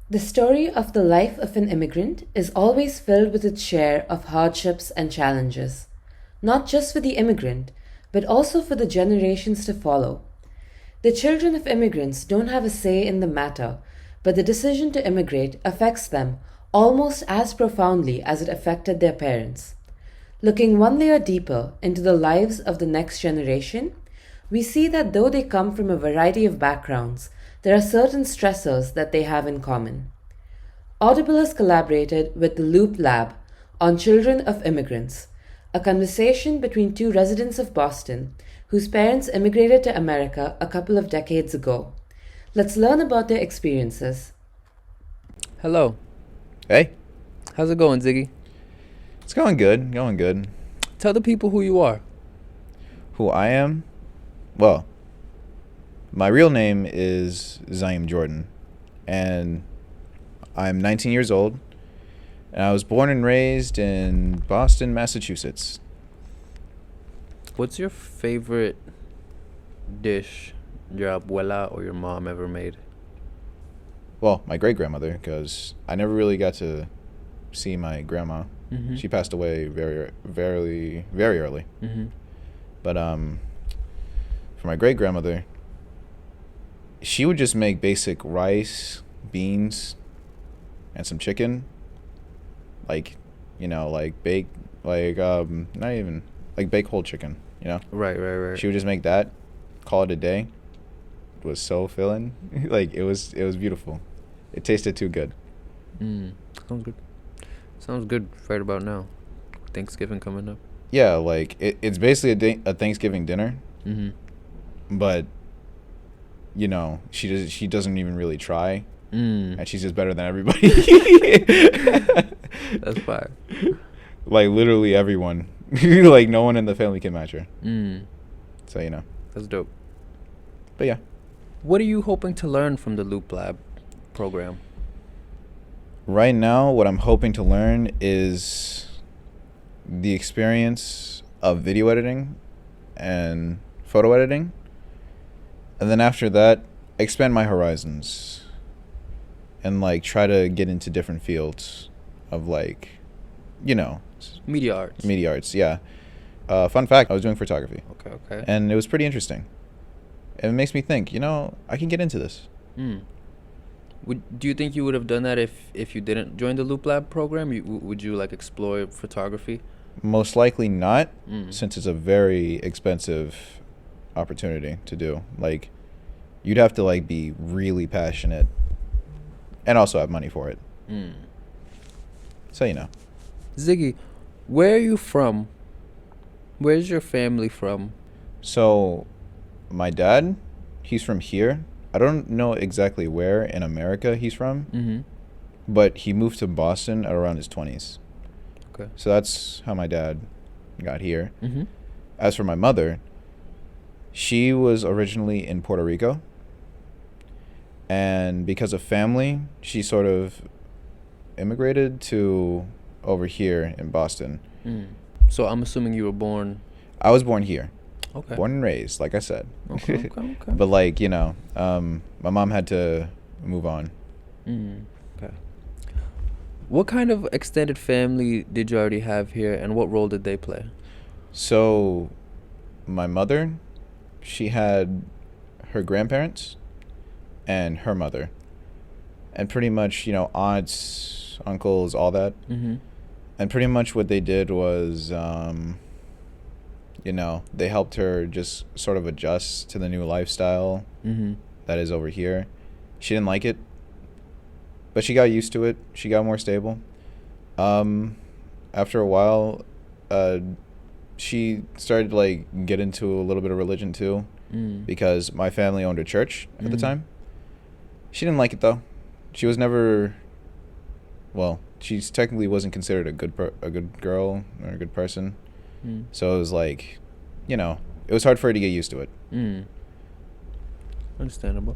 The story of the life of an immigrant is always filled with its share of hardships and challenges, not just for the immigrant, but also for the generations to follow. The children of immigrants don't have a say in the matter, but the decision to immigrate affects them almost as profoundly as it affected their parents. Looking one layer deeper into the lives of the next generation, we see that though they come from a variety of backgrounds, there are certain stressors that they have in common. Audible has collaborated with the Loop Lab on Children of Immigrants, a conversation between two residents of Boston whose parents immigrated to America a couple of decades ago. Let's learn about their experiences. Hello. Hey, How's it going, Ziggy? it's going good, going good. Tell the people who you are. Who I am? Well, my real name is Zaim Jordan, and I'm 19 years old, and I was born and raised in Boston, Massachusetts. What's your favorite dish your abuela or your mom ever made? Well, my great-grandmother, because I never really got to see my grandma. Mm-hmm. She passed away very early. Mm-hmm. But for my great-grandmother, she would just make basic rice, beans, and some chicken. Like, like bake, not even, like bake whole chicken, Right. She would just make that, call it a day. It was so filling. Like, it was beautiful. It tasted too good. Sounds good. Sounds good right about now. Thanksgiving coming up. Yeah, like, it's basically a Thanksgiving dinner, Mm-hmm. but, she doesn't even really try, and she's just better than everybody. That's fire. Like, literally everyone. Like, no one in the family can match her. So, That's dope. But yeah. What are you hoping to learn from the Loop Lab program? Right now, what I'm hoping to learn is the experience of video editing and photo editing. And then after that, expand my horizons and, like, try to get into different fields of, like, Media arts. media arts. Yeah. Fun fact, I was doing photography. Okay. And it was pretty interesting. It makes me think, I can get into this. Do you think you would have done that if you didn't join the Loop Lab program? Would you like explore photography? Most likely not, Mm. since it's a very expensive opportunity to do. Like, you'd have to, like, be really passionate and also have money for it. So, Ziggy, where are you from? Where's your family from? So, my dad, he's from here. I don't know exactly where in America he's from, Mm-hmm. but he moved to Boston at around his 20s. Okay. So that's how my dad got here. Mm-hmm. As for my mother, she was originally in Puerto Rico. And because of family, she sort of immigrated to over here in Boston. So I'm assuming you were born. I was born here, Okay. born and raised, like I said. Okay. But, like, my mom had to move on. Okay. What kind of extended family did you already have here, and what role did they play? So, my mother, she had her grandparents and her mother. And pretty much, aunts, uncles, all that. Mm-hmm. And pretty much what they did was, they helped her just sort of adjust to the new lifestyle Mm-hmm. that is over here. She didn't like it, but she got used to it. She got more stable. After a while, she started to, like, get into a little bit of religion too, because my family owned a church at the time. She didn't like it though. She was never, well, she technically wasn't considered a good girl or a good person. So it was like, it was hard for her to get used to it. Understandable.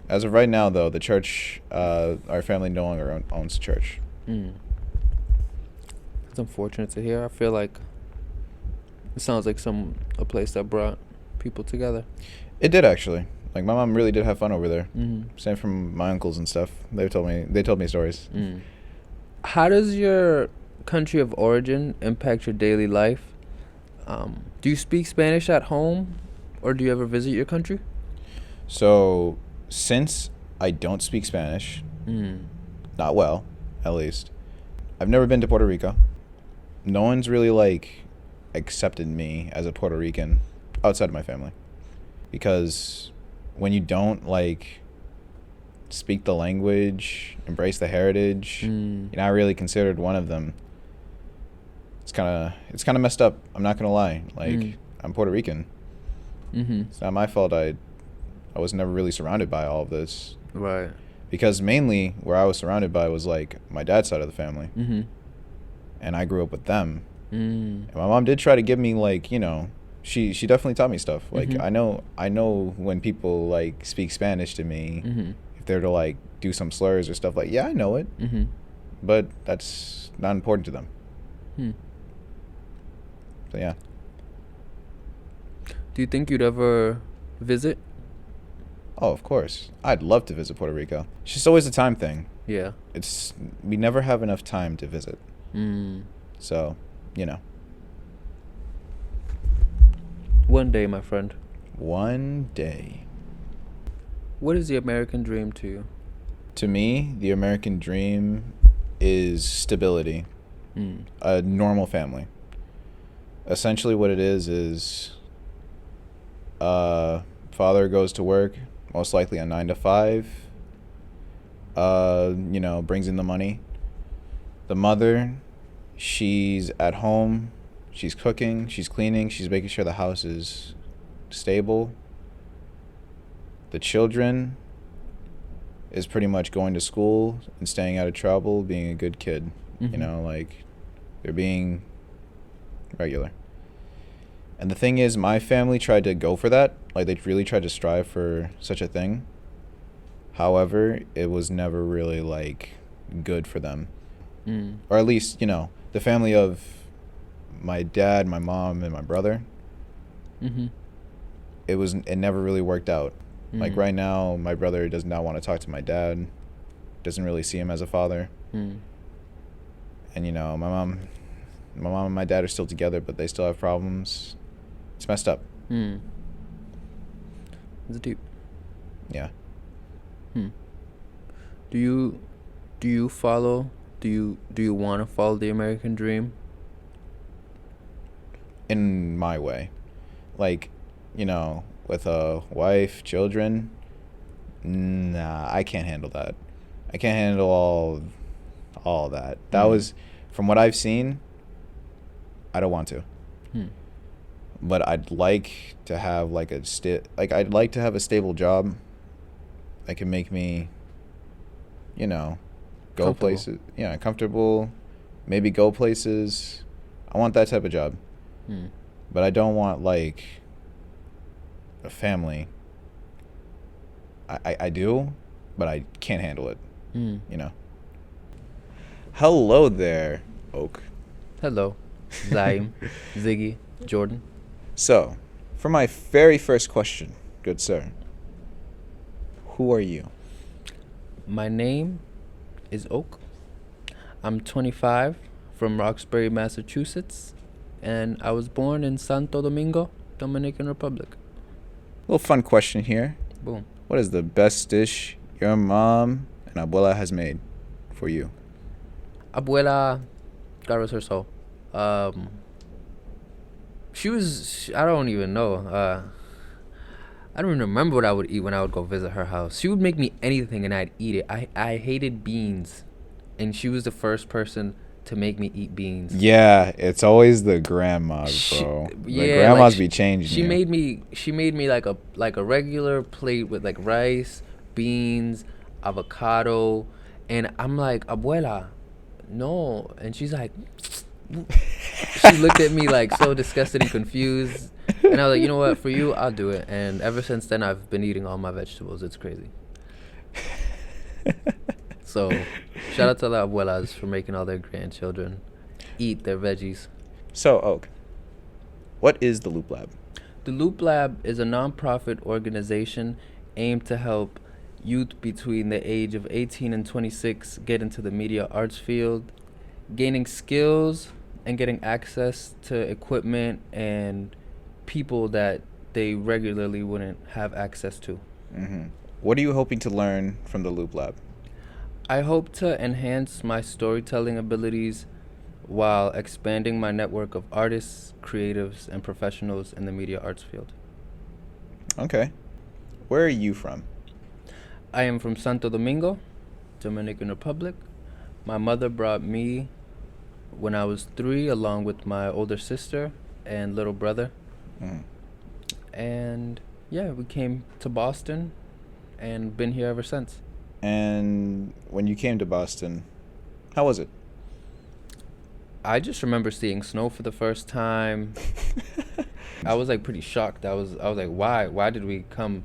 As of right now, though, the church, our family no longer owns the church. It's unfortunate to hear. I feel like it sounds like a place that brought people together. It did, actually. Like, my mom really did have fun over there. Mm-hmm. Same from my uncles and stuff. They told me stories. Mm. How does your country of origin impact your daily life? Do you speak Spanish at home, or do you ever visit your country? So, since I don't speak Spanish, not well, at least, I've never been to Puerto Rico. No one's really, like, accepted me as a Puerto Rican outside of my family. Because when you don't, like, speak the language, embrace the heritage, you're not really considered one of them. It's kind of messed up. I'm not gonna lie. Like, I'm Puerto Rican. It's not my fault. I was never really surrounded by all of this. Right. Because mainly where I was surrounded by was like my dad's side of the family, and I grew up with them. And my mom did try to give me, like, you know, she definitely taught me stuff. Like, I know when people, like, speak Spanish to me, if they're to, like, do some slurs or stuff, like, yeah, I know it, but that's not important to them. So yeah. Do you think you'd ever visit? Oh, of course. I'd love to visit Puerto Rico. It's just always a time thing. Yeah. We never have enough time to visit. So, you know. One day, my friend. One day. What is the American dream to you? To me, the American dream is stability. A normal family. Essentially what it is father goes to work, most likely a 9 to 5, you know, brings in the money. The mother, she's at home, she's cooking, she's cleaning, she's making sure the house is stable. The children is pretty much going to school and staying out of trouble, being a good kid. You know, like, they're being regular. And the thing is, my family tried to go for that. Like, they really tried to strive for such a thing. However, it was never really, like, good for them. Or at least, you know, the family of my dad, my mom, and my brother. It never really worked out. Like, right now, my brother does not want to talk to my dad. Doesn't really see him as a father. And, you know, my mom and my dad are still together, but they still have problems. It's messed up. It's deep. Yeah. Do you want to follow the American dream? In my way. Like, you know, with a wife, children, nah, I can't handle that. I can't handle all that. That was, from what I've seen, I don't want to. But I'd like to have, like, I'd like to have a stable job that can make me, you know, go places. Yeah, comfortable. Maybe go places. I want that type of job. But I don't want, like, a family. I do, but I can't handle it. You know. Hello there, Oak. Hello, Zaim, Ziggy, Jordan. So, for my very first question, good sir, who are you? My name is Oak. I'm 25, from Roxbury, Massachusetts, and I was born in Santo Domingo, Dominican Republic. Little fun question here. Boom. What is the best dish your mom and abuela has made for you? Abuela, God rest her soul. I don't even know. I don't even remember what I would eat when I would go visit her house. She would make me anything and I'd eat it. I hated beans, and she was the first person to make me eat beans. Yeah, it's always the grandmas, bro. The grandmas be changing. She made me like a regular plate with, like, rice, beans, avocado, and I'm like, Abuela, no. And she's like, she looked at me like so disgusted and confused. And I was like, you know what, for you, I'll do it. And ever since then, I've been eating all my vegetables. It's crazy. So, shout out to the abuelas for making all their grandchildren eat their veggies. So, Oak, what is the Loop Lab? The Loop Lab is a nonprofit organization aim to help youth between the age of 18 and 26 get into the media arts field, gaining skills and getting access to equipment and people that they regularly wouldn't have access to. Mm-hmm. What are you hoping to learn from the Loop Lab? I hope to enhance my storytelling abilities while expanding my network of artists, creatives, and professionals in the media arts field. Okay. Where are you from? I am from Santo Domingo, Dominican Republic. My mother brought me when I was 3 along with my older sister and little brother. Mm. And yeah, we came to Boston and been here ever since. And when you came to Boston, how was it? I just remember seeing snow for the first time. I was like pretty shocked. I was like, why did we come?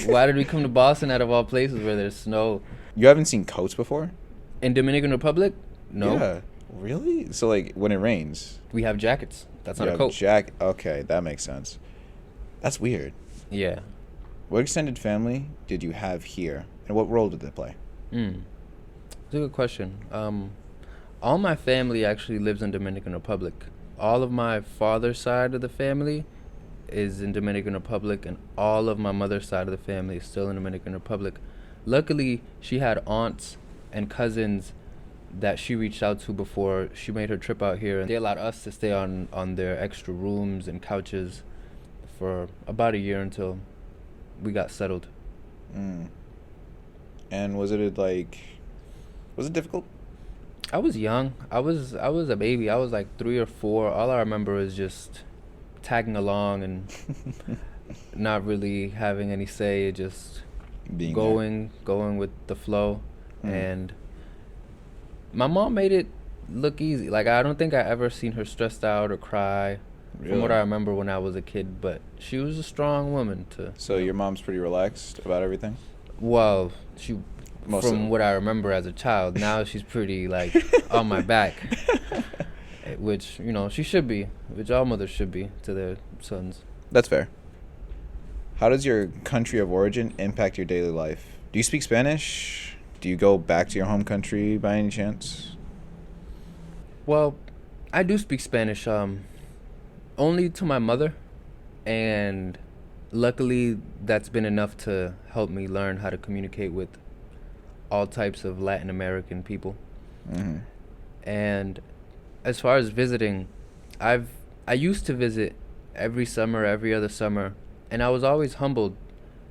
Why did we come to Boston out of all places where there's snow? You haven't seen coats before? In Dominican Republic? No. Yeah. Really? So like when it rains, We have jackets. That's not you a have coat. Okay, that makes sense. That's weird. Yeah. What extended family did you have here, and what role did they play? It's a good question. All my family actually lives in Dominican Republic. All of my father's side of the family is in Dominican Republic, and all of my mother's side of the family is still in Dominican Republic. Luckily, she had aunts and cousins that she reached out to before she made her trip out here, and they allowed us to stay on their extra rooms and couches for about a year until we got settled. And was it difficult? I was young. I was a baby. I was like 3 or 4. All I remember is just tagging along and not really having any say, just Being going with the flow. And my mom made it look easy. Like, I don't think I ever seen her stressed out or cry. Really? From what I remember when I was a kid, but she was a strong woman to. So your mom's pretty relaxed about everything? Well, she. Most From what I remember as a child, now she's pretty like on my back, which she should be, which all mothers should be to their sons. That's fair. How does your country of origin impact your daily life? Do you speak Spanish? Do you go back to your home country by any chance? Well, I do speak Spanish, only to my mother, and luckily that's been enough to help me learn how to communicate with all types of Latin American people. Mm-hmm. And as far as visiting, I used to visit every summer, every other summer, and I was always humbled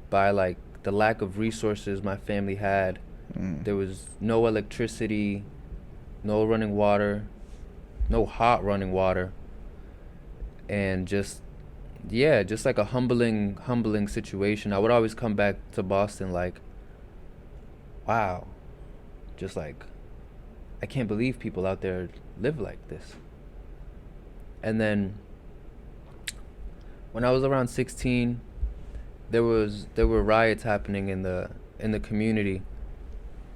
by like the lack of resources my family had. There was no electricity, no running water, no hot running water, and just like a humbling situation. I would always come back to Boston like, wow, just like, I can't believe people out there live like this. And then when I was around 16, there were riots happening in the community,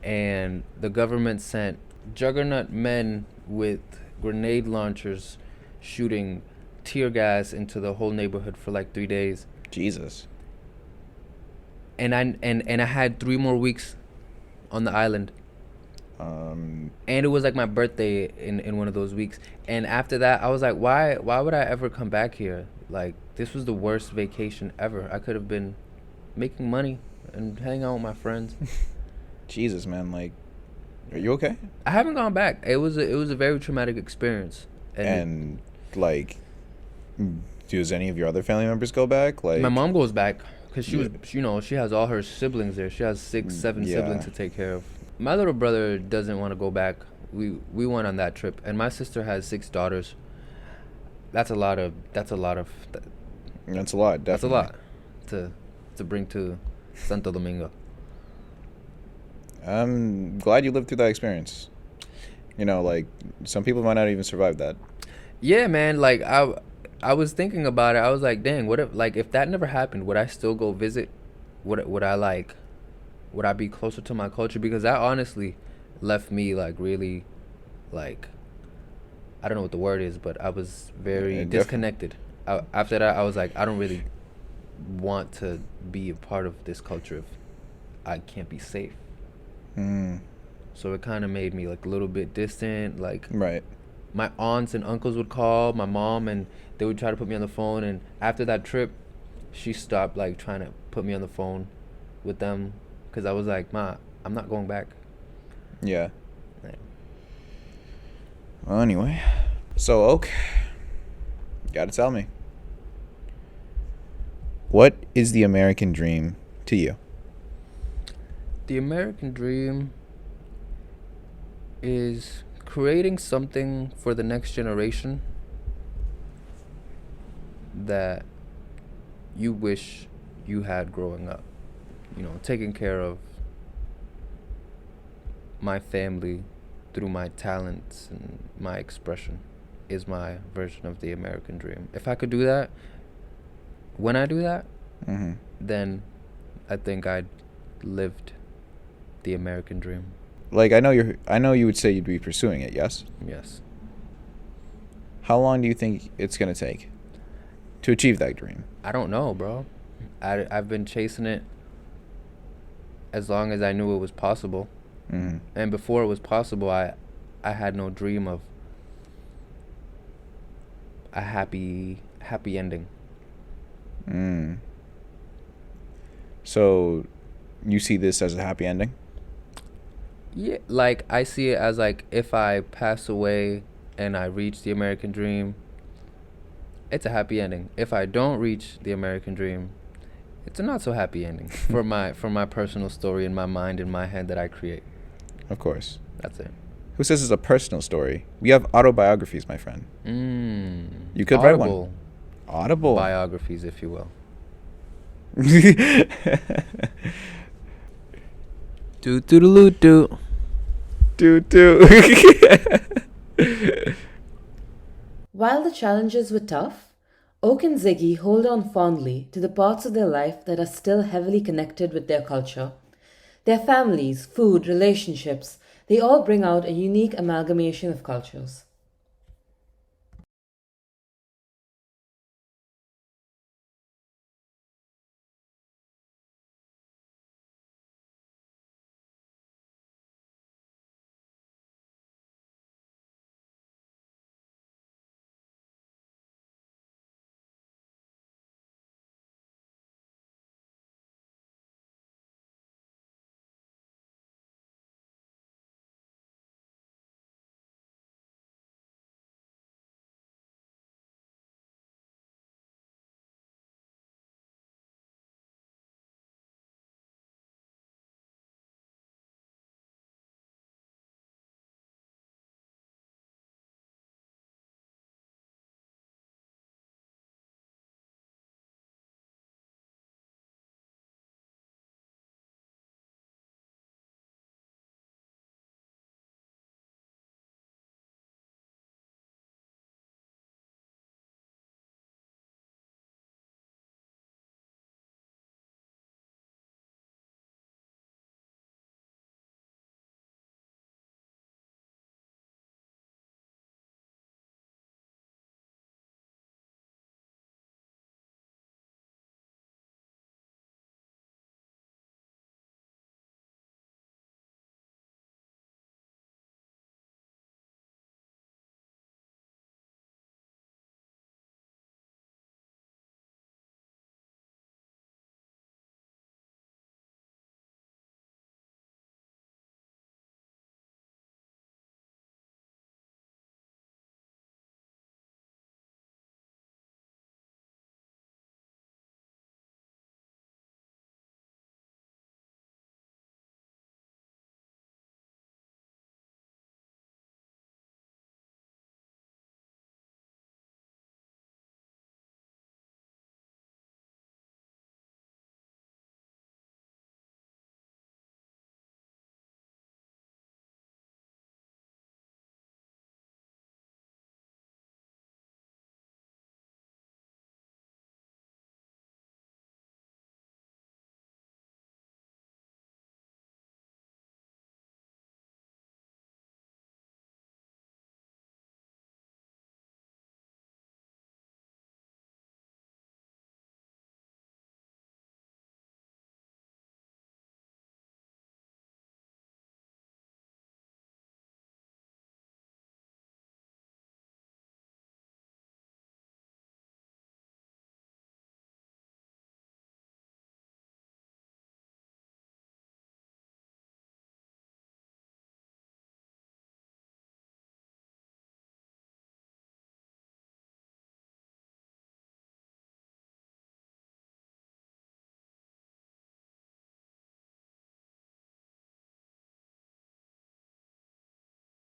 and the government sent juggernaut men with grenade launchers shooting tear gas into the whole neighborhood for like 3 days. Jesus. And I had 3 more weeks on the island. And it was like my birthday in one of those weeks. And after that, I was like, why would I ever come back here? Like, this was the worst vacation ever. I could have been making money and hanging out with my friends. Jesus, man. Like, are you okay? I haven't gone back. It was a very traumatic experience. And like, does any of your other family members go back? Like, my mom goes back because she has all her siblings there. She has 6, 7 Yeah. siblings to take care of. My little brother doesn't want to go back. We went on that trip, and my sister has 6 daughters. That's a lot, definitely. That's a lot. That's a lot to bring to Santo Domingo. I'm glad you lived through that experience. Like, some people might not even survive that. Yeah, man. Like, I was thinking about it. I was like, dang, what if that never happened? Would I still go visit? Would I be closer to my culture? Because that honestly left me like really, like, I don't know what the word is, but I was very disconnected. After that, I was like, I don't really want to be a part of this culture if I can't be safe. So it kind of made me like a little bit distant. Like, Right. my aunts and uncles would call my mom and they would try to put me on the phone, and after that trip she stopped like trying to put me on the phone with them because I was like, Ma, I'm not going back. Yeah. Yeah. Well, anyway. So, Oak, you gotta tell me. What is the American dream to you? The American dream is creating something for the next generation that you wish you had growing up. You know, taking care of my family through my talents and my expression is my version of the American dream. If I could do that, when I do that, then I think I'd lived the American dream. Like, I know you would say you'd be pursuing it, yes? Yes. How long do you think it's gonna take to achieve that dream? I don't know, bro. I've been chasing it as long as I knew it was possible. And before it was possible, I had no dream of a happy ending. So, you see this as a happy ending? Yeah, like I see it as like if I pass away and I reach the American dream, it's a happy ending. If I don't reach the American dream, it's a not so happy ending for my personal story in my mind, in my head that I create. Of course. That's it. Who says it's a personal story? We have autobiographies, my friend. You could write one. Audible biographies, if you will. Do do do do do do. While the challenges were tough, Oak and Ziggy hold on fondly to the parts of their life that are still heavily connected with their culture. Their families, food, relationships, they all bring out a unique amalgamation of cultures.